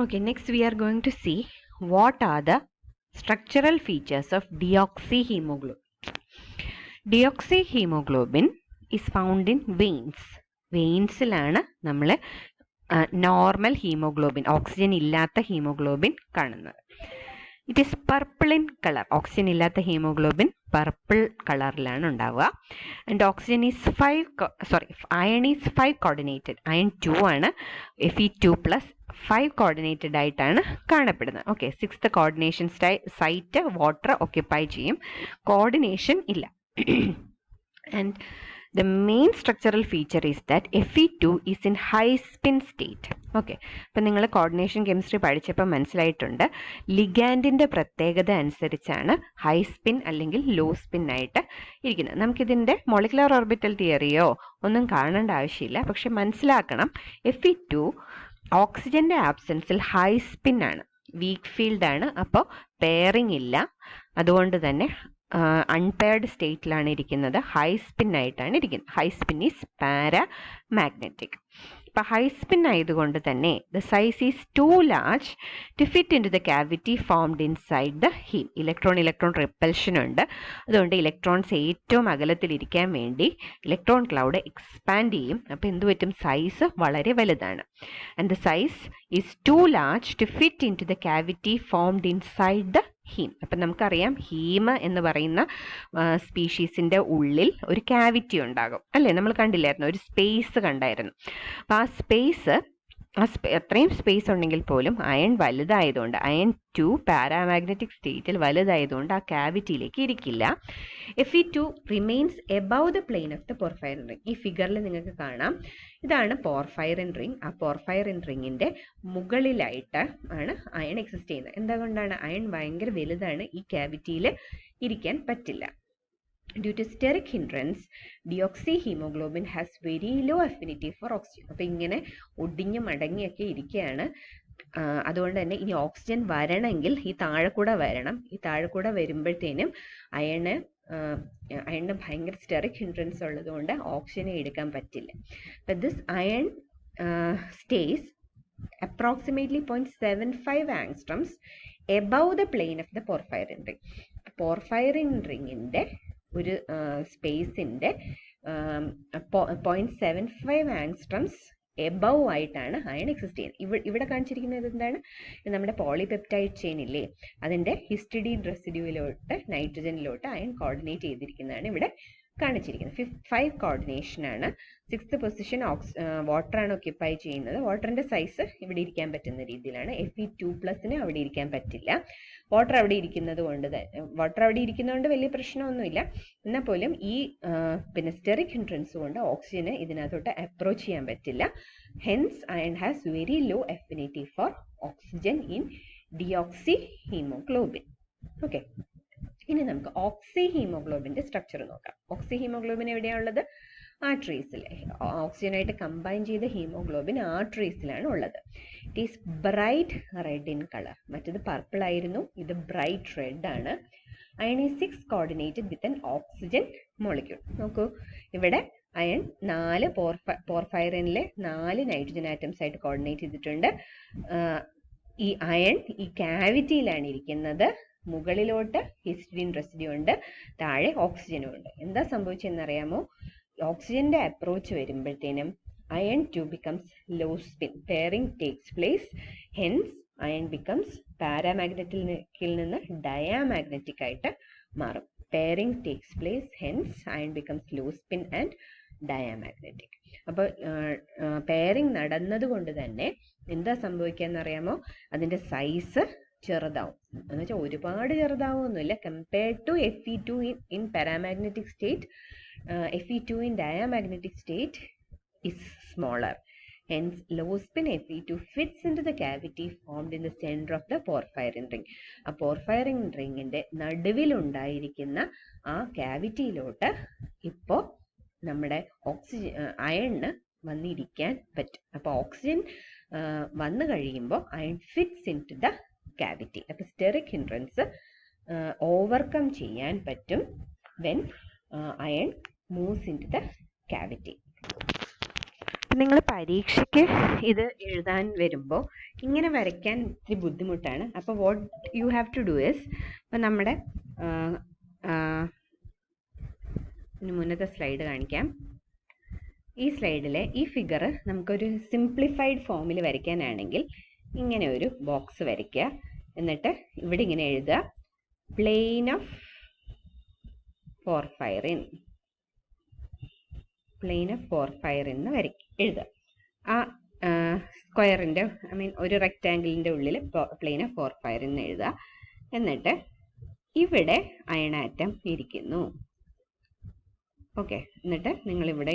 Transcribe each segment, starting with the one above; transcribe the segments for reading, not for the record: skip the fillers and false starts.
Okay, next we are going to see what are the structural features of deoxyhemoglobin. Deoxyhemoglobin is found in veins. വെയിൻസിലാണ് നമ്മൾ normal haemoglobin, oxygen ഇല്ലാത്ത haemoglobin കാണുന്നത്. It is purple in colour. Oxygen ഇല്ലാത്ത haemoglobin purple കളറിലാണ് ഉണ്ടാവുക. And oxygen is iron is 5 coordinated. Iron 2 ആണ്. Fe2+ 5 coordinated ആയിട്ടാണ് കാണപ്പെടുന്നത്. Okay, 6th coordination site water occupy ചെയ്യും. കോർഡിനേഷൻ ഇല്ല. And the main structural feature is that Fe2 is in high spin state. Okay, അപ്പം നിങ്ങൾ coordination chemistry പഠിച്ചപ്പോൾ മനസ്സിലായിട്ടുണ്ട്, ലിഗാൻഡിൻ്റെ പ്രത്യേകത അനുസരിച്ചാണ് ഹൈ സ്പിൻ അല്ലെങ്കിൽ ലോ സ്പിൻ ആയിട്ട് ഇരിക്കുന്നത്. നമുക്കിതിൻ്റെ മോളിക്കുലർ ഓർബിറ്റൽ തിയറിയോ ഒന്നും കാണേണ്ട ആവശ്യമില്ല. പക്ഷെ മനസ്സിലാക്കണം, Fe2 ഓക്സിജൻ്റെ ആബ്സെൻസിൽ ഹൈ സ്പിൻ ആണ്, വീക്ക് ഫീൽഡ് ആണ്. അപ്പോൾ പെയറിംഗ് ഇല്ല. അതുകൊണ്ട് തന്നെ അൺപെയർഡ് സ്റ്റേറ്റിലാണ് ഇരിക്കുന്നത്. ഹൈ സ്പിൻ ആയിട്ടാണ് ഇരിക്കുന്നത്. High spin is paramagnetic. ഇപ്പം ഹൈ സ്പിൻ ആയതുകൊണ്ട് തന്നെ the size is too large to fit into the cavity formed inside the haem. Electron repulsion ഉണ്ട്. അതുകൊണ്ട് ഇലക്ട്രോൺസ് ഏറ്റവും അകലത്തിലിരിക്കാൻ വേണ്ടി ഇലക്ട്രോൺ ക്ലൗഡ് എക്സ്പാൻഡ് ചെയ്യും. അപ്പോൾ എന്ത് പറ്റും? സൈസ് വളരെ വലുതാണ്. And the size is too large to fit into the cavity formed inside the haem. അപ്പം നമുക്കറിയാം, ഹീം എന്ന് പറയുന്ന സ്പീഷീസിൻ്റെ ഉള്ളിൽ ഒരു ക്യാവിറ്റി ഉണ്ടാകും അല്ലേ? നമ്മൾ കണ്ടില്ലായിരുന്നു, ഒരു സ്പേസ് കണ്ടായിരുന്നു. അപ്പം ആ സ്പേസ്, അത്രയും സ്പേസ് ഉണ്ടെങ്കിൽ പോലും അയൺ വലുതായതുകൊണ്ട്, അയൺ 2 പാരാമാഗ്നറ്റിക് സ്റ്റേറ്റിൽ വലുതായതുകൊണ്ട് ആ ക്യാവിറ്റിയിലേക്ക് ഇരിക്കില്ല. Fe2 remains above the plane of the porphyrin ring. ഈ ഫിഗറിൽ നിങ്ങൾക്ക് കാണാം, ഇതാണ് പോർഫൈറിൻ റിംഗ്. ആ പോർഫൈറിൻ റിങ്ങിൻ്റെ മുകളിലായിട്ട് ആണ് അയൺ എക്സിസ്റ്റ് ചെയ്യുന്നത്. എന്തുകൊണ്ടാണ്? അയൺ ഭയങ്കര വലുതാണ്, ഈ ക്യാവിറ്റിയിൽ ഇരിക്കാൻ പറ്റില്ല. Due to steric hindrance, deoxyhemoglobin has very low affinity for oxygen. അപ്പോൾ ഇങ്ങനെ ഒടിഞ്ഞ് മടങ്ങിയൊക്കെ ഇരിക്കുകയാണ്. അതുകൊണ്ട് തന്നെ ഇനി ഓക്സിജൻ വരണമെങ്കിൽ ഈ താഴെക്കൂടെ വരണം. ഈ താഴെക്കൂടെ വരുമ്പോഴത്തേനും അയണ് ഭയങ്കര സ്റ്റെറിക് ഹിൻഡ്രൻസ് ഉള്ളതുകൊണ്ട് ഓക്സിജനെ എടുക്കാൻ പറ്റില്ല. അപ്പം this iron stays approximately 0.75 angstroms above the plane of the porphyrin ring. Porphyrin റിങ്ങിൻ്റെ ഒരു സ്പേസിൻ്റെ 0.75 ആങ്സ്ട്രംസ് എബവ് ആയിട്ടാണ് അയൺ എക്സിസ്റ്റ് ചെയ്യുന്നത്. ഇവിടെ കാണിച്ചിരിക്കുന്നത് എന്താണ്? നമ്മുടെ പോളിപെപ്റ്റൈഡ് ചെയിൻ ഇല്ലേ, അതിൻ്റെ ഹിസ്റ്റഡീൻ റെസിഡ്യൂവിലോട്ട് നൈട്രജനിലോട്ട് അയൺ കോർഡിനേറ്റ് ചെയ്തിരിക്കുന്നതാണ് ഇവിടെ കാണിച്ചിരിക്കുന്നത്. 5 കോർഡിനേഷനാണ്. 6th പൊസിഷൻ വാട്ടറാണ് ഓക്യുപ്പൈ ചെയ്യുന്നത്. വാട്ടറിൻ്റെ സൈസ് ഇവിടെ ഇരിക്കാൻ പറ്റുന്ന രീതിയിലാണ്. Fe2+ അവിടെ ഇരിക്കാൻ പറ്റില്ല. വാട്ടർ അവിടെ ഇരിക്കുന്നതുകൊണ്ട് വലിയ പ്രശ്നമൊന്നുമില്ല. എന്നാൽ പോലും ഈ സ്റ്റെറിക് ഹിൻഡ്രൻസ് കൊണ്ട് ഓക്സിജന് ഇതിനകത്തോട്ട് അപ്രോച്ച് ചെയ്യാൻ പറ്റില്ല. Hence iron has very low affinity for oxygen in deoxyhaemoglobin. Okay, ഇനി നമുക്ക് ഓക്സിഹീമോഗ്ലോബിൻ്റെ സ്ട്രക്ചർ നോക്കാം. ഓക്സിഹീമോഗ്ലോബിൻ എവിടെയാണുള്ളത്? ആർട്ടറീസിൽ. ഓക്സിജനായിട്ട് കമ്പൈൻ ചെയ്ത ഹീമോഗ്ലോബിൻ ആർട്ടറീസിലാണ് ഉള്ളത്. It is bright red in colour. മറ്റത് പർപ്പിൾ ആയിരുന്നു, ഇത് ബ്രൈറ്റ് റെഡ് ആണ്. Iron is 6 coordinated with an oxygen molecule. നോക്കൂ, ഇവിടെ അയൺ 4 പോർഫൈറിനിലെ 4 നൈട്രജൻ ആറ്റംസ് ആയിട്ട് കോർഡിനേറ്റ് ചെയ്തിട്ടുണ്ട്. ഈ അയൺ ഈ ക്യാവിറ്റിയിലാണ് ഇരിക്കുന്നത്. മുകളിലോട്ട് ഹിസ്റ്റഡീൻ റെസിഡ്യൂ ഉണ്ട്, താഴെ ഓക്സിജനും ഉണ്ട്. എന്താ സംഭവിച്ചതെന്നറിയാമോ? ഓക്സിജന്റെ അപ്രോച്ച് വരുമ്പോഴത്തേനും iron 2 becomes low spin. Pairing takes place. Hence iron becomes പാരാമാഗ്നറ്റിൽ നിന്ന് ഡയാമാഗ്നറ്റിക് ആയിട്ട് മാറും. Pairing takes place. Hence iron becomes low spin and diamagnetic. അപ്പോൾ പെയറിംഗ് നടന്നത് കൊണ്ട് തന്നെ എന്താ സംഭവിക്കുക എന്നറിയാമോ? അതിൻ്റെ സൈസ് ചെറുതാവും. എന്ന് വെച്ചാൽ ഒരുപാട് ചെറുതാവുമൊന്നുമില്ല. Compared to Fe2 in paramagnetic state, Fe2 in diamagnetic state is smaller. Hence, low spin Fe2 fits into the cavity formed in the center of the porphyrin ring. ആ പോർഫൈറിൻ റിങ്ങിൻ്റെ നടുവിലുണ്ടായിരിക്കുന്ന ആ ക്യാവിറ്റിയിലോട്ട് ഇപ്പോൾ നമ്മുടെ അയണിന് വന്നിരിക്കാൻ പറ്റും. അപ്പോൾ ഓക്സിജൻ വന്നു കഴിയുമ്പോൾ iron fits into the cavity. അപ്പോൾ steric hindrance overcome ചെയ്യാൻ പറ്റും when iron moves into the cavity. അപ്പം നിങ്ങൾ പരീക്ഷയ്ക്ക് ഇത് എഴുതാൻ വരുമ്പോൾ ഇങ്ങനെ വരയ്ക്കാൻ ഇത്തിരി ബുദ്ധിമുട്ടാണ്. അപ്പോൾ what you have to do is, ഇപ്പം നമ്മുടെ ഇനി മുന്നത്തെ സ്ലൈഡ് കാണിക്കാം. ഈ സ്ലൈഡിലെ ഈ ഫിഗർ നമുക്കൊരു സിംപ്ലിഫൈഡ് ഫോമിൽ വരയ്ക്കാനാണെങ്കിൽ ഇങ്ങനെ ഒരു ബോക്സ് വരയ്ക്കുക. എന്നിട്ട് ഇവിടെ ഇങ്ങനെ എഴുതുക, plain of porphyrin, plain of porphyrin എന്ന് എഴുതുക. ആ സ്ക്വയറിൻ്റെ ഒരു റെക്റ്റാങ്കിളിൻ്റെ ഉള്ളിൽ പ്ലെയിൻ ഓഫ് പോർഫൈറിൻ എന്ന് എഴുതുക. എന്നിട്ട് ഇവിടെ അയൺ ആറ്റം ഇരിക്കുന്നു. ഓക്കെ, എന്നിട്ട് നിങ്ങൾ ഇവിടെ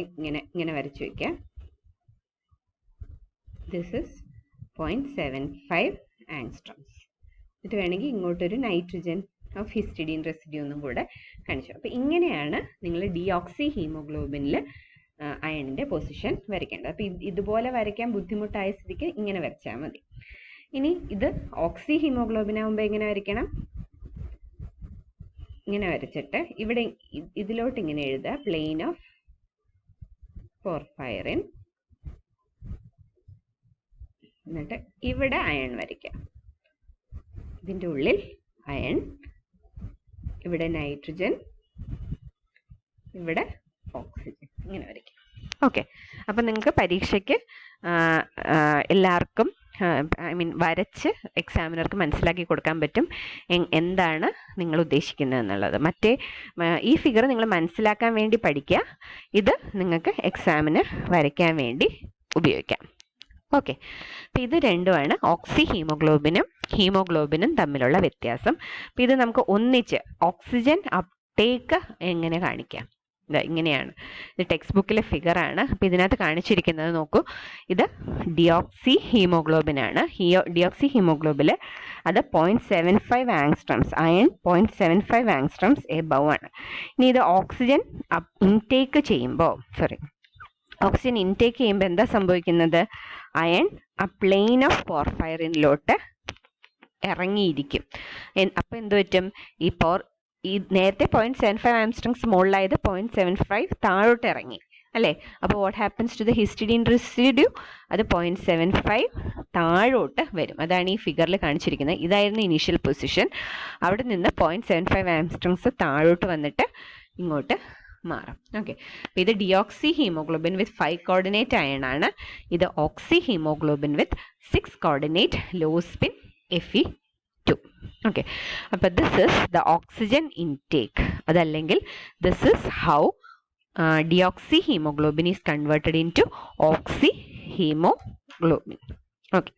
ഇങ്ങനെ വരച്ചു വയ്ക്കുക. This is 0.75 ആങ്സ്ട്രോംസ്. എന്നിട്ട് വേണമെങ്കിൽ ഇങ്ങോട്ടൊരു നൈട്രജൻ ഓഫ് ഹിസ്റ്റഡീൻ റെസിഡ്യൂ ഒന്നും കൂടെ കാണിച്ചു. അപ്പോൾ ഇങ്ങനെയാണ് നിങ്ങൾ ഡിയോക്സി ഹീമോഗ്ലോബിനിൽ അയണിൻ്റെ പൊസിഷൻ വരയ്ക്കേണ്ടത്. അപ്പോൾ ഇതുപോലെ വരയ്ക്കാൻ ബുദ്ധിമുട്ടായ സ്ഥിതിക്ക് ഇങ്ങനെ വരച്ചാൽ മതി. ഇനി ഇത് ഓക്സി ഹീമോഗ്ലോബിൻ ആകുമ്പോൾ എങ്ങനെ വരയ്ക്കണം? ഇങ്ങനെ വരച്ചിട്ട് ഇവിടെ ഇതിലോട്ട് ഇങ്ങനെ എഴുതുക, പ്ലെയിൻ ഓഫ് പോർഫൈറിൻ, എന്നിട്ട് ഇവിടെ അയൺ വരയ്ക്കുക. ഇതിൻ്റെ ഉള്ളിൽ അയൺ, ഇവിടെ നൈട്രജൻ, ഇവിടെ ഓക്സിജൻ, ഇങ്ങനെ വരയ്ക്കുക. ഓക്കെ, അപ്പം നിങ്ങൾക്ക് പരീക്ഷയ്ക്ക് എല്ലാവർക്കും വരച്ച് എക്സാമിനർക്ക് മനസ്സിലാക്കി കൊടുക്കാൻ പറ്റും എന്താണ് നിങ്ങൾ ഉദ്ദേശിക്കുന്നത് എന്നുള്ളത്. മറ്റേ ഈ ഫിഗർ നിങ്ങൾ മനസ്സിലാക്കാൻ വേണ്ടി പഠിക്കുക, ഇത് നിങ്ങൾക്ക് എക്സാമിന് വരയ്ക്കാൻ വേണ്ടി ഉപയോഗിക്കാം. ഓക്കെ, അപ്പം ഇത് രണ്ടുമാണ് ഓക്സി ഹീമോഗ്ലോബിനും തമ്മിലുള്ള വ്യത്യാസം. അപ്പം ഇത് നമുക്ക് ഒന്നിച്ച് ഓക്സിജൻ അപ്ടേക്ക് എങ്ങനെ കാണിക്കാം? ഇങ്ങനെയാണ്. ഇത് ടെക്സ്റ്റ് ബുക്കിലെ ഫിഗറാണ്. അപ്പം ഇതിനകത്ത് കാണിച്ചിരിക്കുന്നത് നോക്കൂ, ഇത് ഡിയോക്സി ഹീമോഗ്ലോബിൻ ആണ്. ഡിയോക്സി ഹീമോഗ്ലോബിൽ അത് 0.75 ആങ്സ്ട്രോംസ്, അയൺ 0.75 ആങ്സ്ട്രോംസ് എബവ് ആണ്. ഇനി ഇത് ഓക്സിജൻ ഇൻടേക്ക് ചെയ്യുമ്പോൾ ഓക്സിജൻ ഇൻടേക്ക് ചെയ്യുമ്പോൾ എന്താ സംഭവിക്കുന്നത്? അയൺ ആ പ്ലെയിൻ ഓഫ് പോർഫൈറിനിലോട്ട് ഇറങ്ങിയിരിക്കും. അപ്പം എന്ത് പറ്റും? ഈ നേരത്തെ 0.75 ആംസ്ട്രോംസ് മുകളിലായത് 0.75 താഴോട്ട് ഇറങ്ങി അല്ലേ? അപ്പോൾ what happens to the histidine residue? അത് 0.75 താഴോട്ട് വരും. അതാണ് ഈ ഫിഗറിൽ കാണിച്ചിരിക്കുന്നത്. ഇതായിരുന്നു ഇനീഷ്യൽ പൊസിഷൻ. അവിടെ നിന്ന് 0.75 ആംസ്ട്രോംസ് താഴോട്ട് വന്നിട്ട് ഇങ്ങോട്ട് മാറാം. ഓക്കെ, അപ്പോൾ ഇത് deoxy haemoglobin with 5 coordinate iron ആണ്. ഇത് oxy haemoglobin with 6 coordinate low spin Fe2. Okay, അപ്പോൾ this is the oxygen intake. അതല്ലെങ്കിൽ this is how deoxy haemoglobin is converted into oxy haemoglobin. Okay.